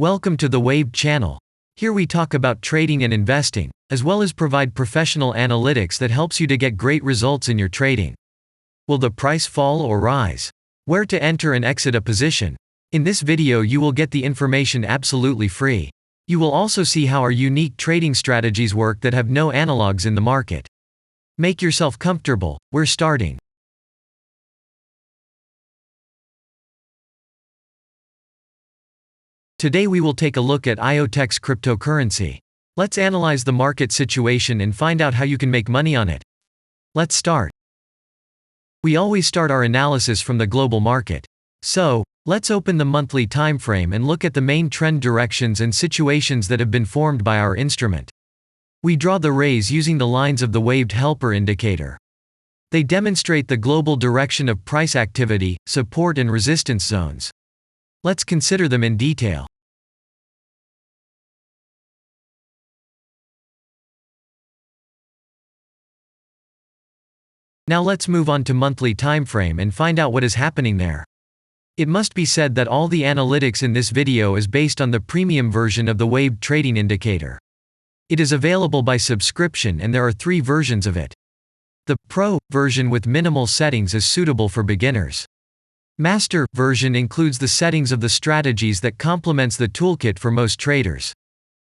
Welcome to the Waved channel. Here we talk about trading and investing, as well as provide professional analytics that helps you to get great results in your trading. Will the price fall or rise? Where to enter and exit a position? In this video you will get the information absolutely free. You will also see how our unique trading strategies work that have no analogs in the market. Make yourself comfortable, we're starting. Today we will take a look at IOTEX cryptocurrency. Let's analyze the market situation and find out how you can make money on it. Let's start. We always start our analysis from the global market. So, let's open the monthly time frame and look at the main trend directions and situations that have been formed by our instrument. We draw the rays using the lines of the waved helper indicator. They demonstrate the global direction of price activity, support and resistance zones. Let's consider them in detail. Now let's move on to monthly time frame and find out what is happening there. It must be said that all the analytics in this video is based on the premium version of the waved trading indicator. It is available by subscription and there are 3 versions of it. The Pro version with minimal settings is suitable for beginners. Master version includes the settings of the strategies that complements the toolkit for most traders.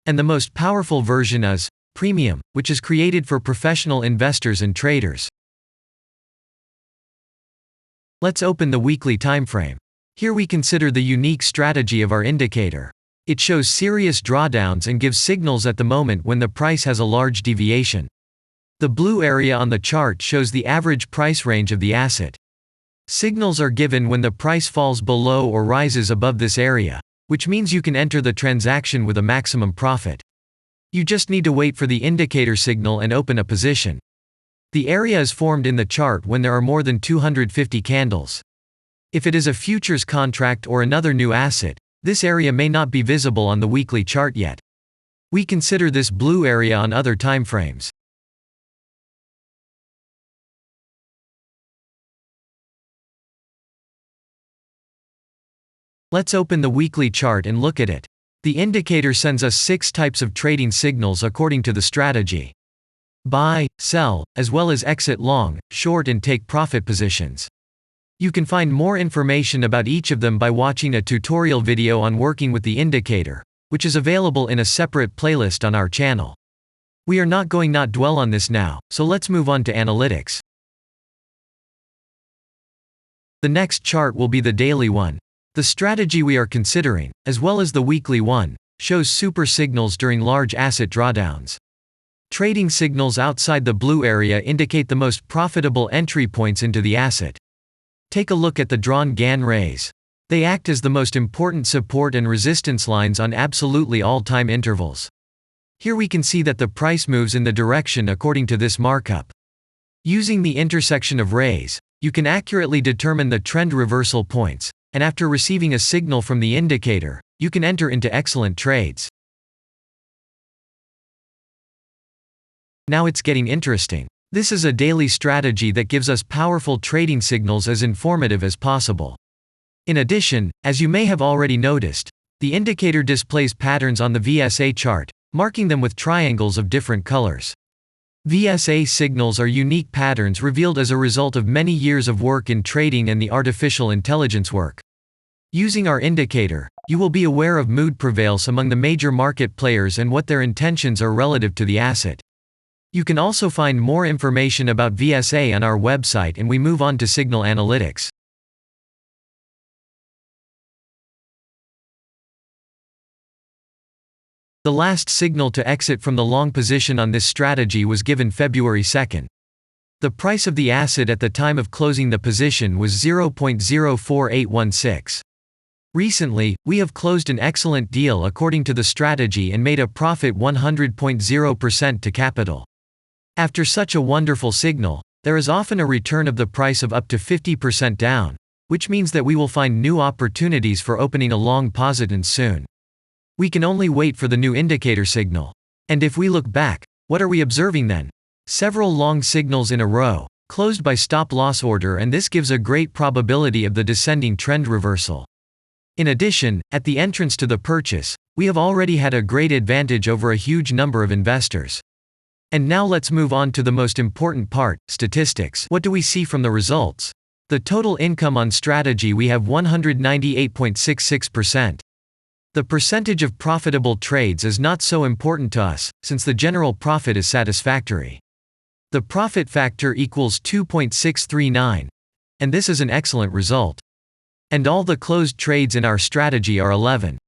And the most powerful version is Premium, which is created for professional investors and traders. Let's open the weekly time frame. Here we consider the unique strategy of our indicator. It shows serious drawdowns and gives signals at the moment when the price has a large deviation. The blue area on the chart shows the average price range of the asset. Signals are given when the price falls below or rises above this area, which means you can enter the transaction with a maximum profit. You just need to wait for the indicator signal and open a position. The area is formed in the chart when there are more than 250 candles. If it is a futures contract or another new asset, this area may not be visible on the weekly chart yet. We consider this blue area on other time frames. Let's open the weekly chart and look at it. The indicator sends us 6 types of trading signals according to the strategy: buy, sell, as well as exit long, short and take profit positions. You can find more information about each of them by watching a tutorial video on working with the indicator, which is available in a separate playlist on our channel. We are not going to dwell on this now, so let's move on to analytics. The next chart will be the daily one. The strategy we are considering, as well as the weekly one, shows super signals during large asset drawdowns. Trading signals outside the blue area indicate the most profitable entry points into the asset. Take a look at the drawn Gann rays. They act as the most important support and resistance lines on absolutely all time intervals. Here we can see that the price moves in the direction according to this markup. Using the intersection of rays, you can accurately determine the trend reversal points, and after receiving a signal from the indicator, you can enter into excellent trades. Now it's getting interesting. This is a daily strategy that gives us powerful trading signals as informative as possible. In addition, as you may have already noticed, the indicator displays patterns on the VSA chart, marking them with triangles of different colors. VSA signals are unique patterns revealed as a result of many years of work in trading and the artificial intelligence work. Using our indicator, you will be aware of mood prevails among the major market players and what their intentions are relative to the asset. You can also find more information about VSA on our website, and we move on to signal analytics. The last signal to exit from the long position on this strategy was given February 2nd. The price of the asset at the time of closing the position was 0.04816. Recently, we have closed an excellent deal according to the strategy and made a profit 100.0% to capital. After such a wonderful signal, there is often a return of the price of up to 50% down, which means that we will find new opportunities for opening a long position soon. We can only wait for the new indicator signal. And if we look back, what are we observing then? Several long signals in a row, closed by stop-loss order, and this gives a great probability of the descending trend reversal. In addition, at the entrance to the purchase, we have already had a great advantage over a huge number of investors. And now let's move on to the most important part, statistics. What do we see from the results? The total income on strategy, we have 198.66%. The percentage of profitable trades is not so important to us, since the general profit is satisfactory. The profit factor equals 2.639. And this is an excellent result. And all the closed trades in our strategy are 11.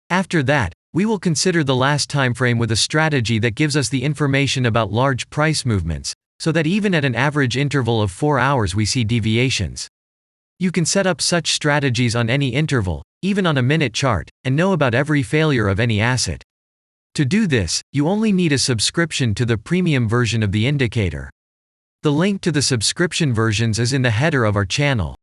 After that, we will consider the last time frame with a strategy that gives us the information about large price movements, so that even at an average interval of 4 hours we see deviations. You can set up such strategies on any interval, even on a minute chart, and know about every failure of any asset. To do this, you only need a subscription to the premium version of the indicator. The link to the subscription versions is in the header of our channel.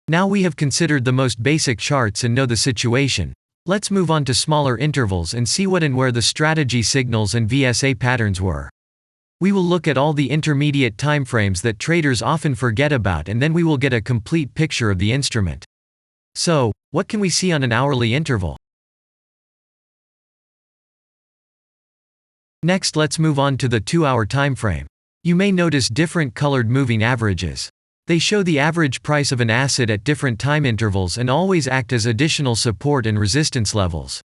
Now we have considered the most basic charts and know the situation. Let's move on to smaller intervals and see what and where the strategy signals and VSA patterns were. We will look at all the intermediate timeframes that traders often forget about, and then we will get a complete picture of the instrument. So, what can we see on an hourly interval? Next, let's move on to the 2-hour timeframe. You may notice different colored moving averages. They show the average price of an asset at different time intervals and always act as additional support and resistance levels.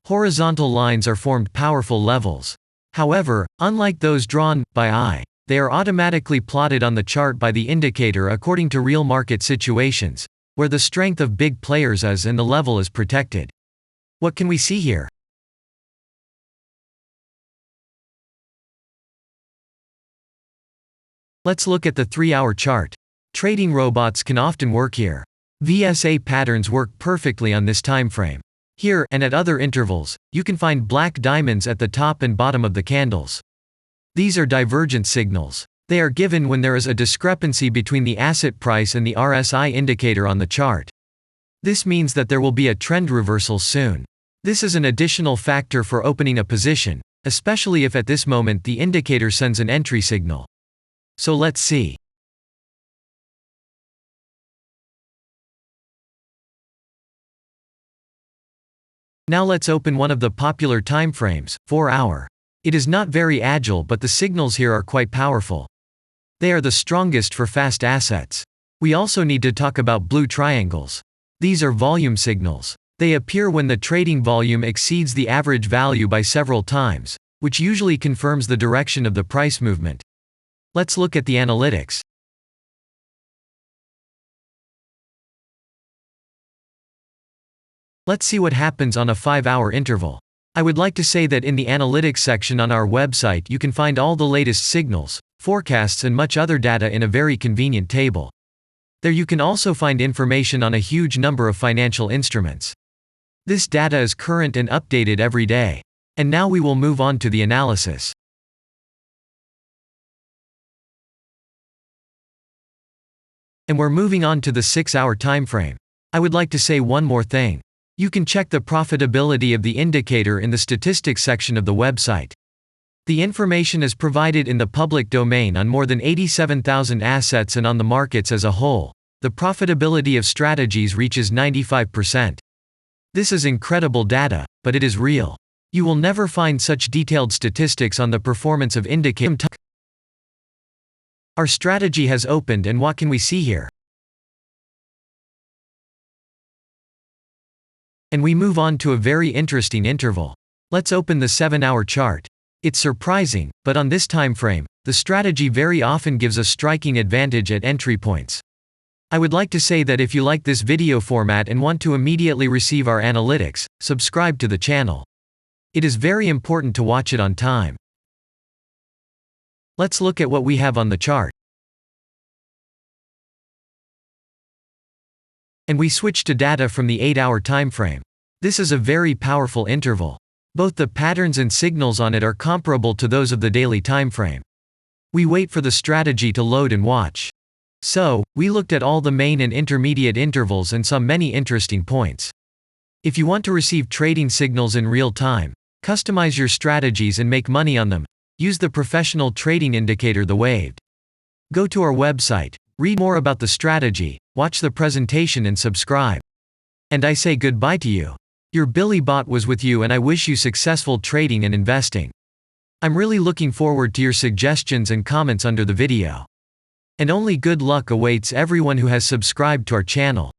Horizontal lines are formed powerful levels. However, unlike those drawn by eye, they are automatically plotted on the chart by the indicator according to real market situations, where the strength of big players is and the level is protected. What can we see here? Let's look at the 3-hour chart. Trading robots can often work here. VSA patterns work perfectly on this time frame. Here, and at other intervals, you can find black diamonds at the top and bottom of the candles. These are divergent signals. They are given when there is a discrepancy between the asset price and the RSI indicator on the chart. This means that there will be a trend reversal soon. This is an additional factor for opening a position, especially if at this moment the indicator sends an entry signal. So let's see. Now let's open one of the popular timeframes, 4-hour. It is not very agile, but the signals here are quite powerful. They are the strongest for fast assets. We also need to talk about blue triangles. These are volume signals. They appear when the trading volume exceeds the average value by several times, which usually confirms the direction of the price movement. Let's look at the analytics. Let's see what happens on a 5-hour interval. I would like to say that in the analytics section on our website you can find all the latest signals, forecasts and much other data in a very convenient table. There you can also find information on a huge number of financial instruments. This data is current and updated every day. And now we will move on to the analysis. And we're moving on to the 6-hour time frame. I would like to say one more thing. You can check the profitability of the indicator in the statistics section of the website. The information is provided in the public domain on more than 87,000 assets and on the markets as a whole. The profitability of strategies reaches 95%. This is incredible data, but it is real. You will never find such detailed statistics on the performance of indicators. Our strategy has opened, and what can we see here? And we move on to a very interesting interval. Let's open the 7-hour chart. It's surprising, but on this time frame, the strategy very often gives a striking advantage at entry points. I would like to say that if you like this video format and want to immediately receive our analytics, subscribe to the channel. It is very important to watch it on time. Let's look at what we have on the chart. And we switch to data from the 8-hour time frame. This is a very powerful interval. Both the patterns and signals on it are comparable to those of the daily time frame. We wait for the strategy to load and watch. So, we looked at all the main and intermediate intervals and saw many interesting points. If you want to receive trading signals in real time, customize your strategies and make money on them, use the professional trading indicator, the waved. Go to our website, read more about the strategy, watch the presentation and subscribe. And I say goodbye to you. Your Billy Bot was with you and I wish you successful trading and investing. I'm really looking forward to your suggestions and comments under the video. And only good luck awaits everyone who has subscribed to our channel.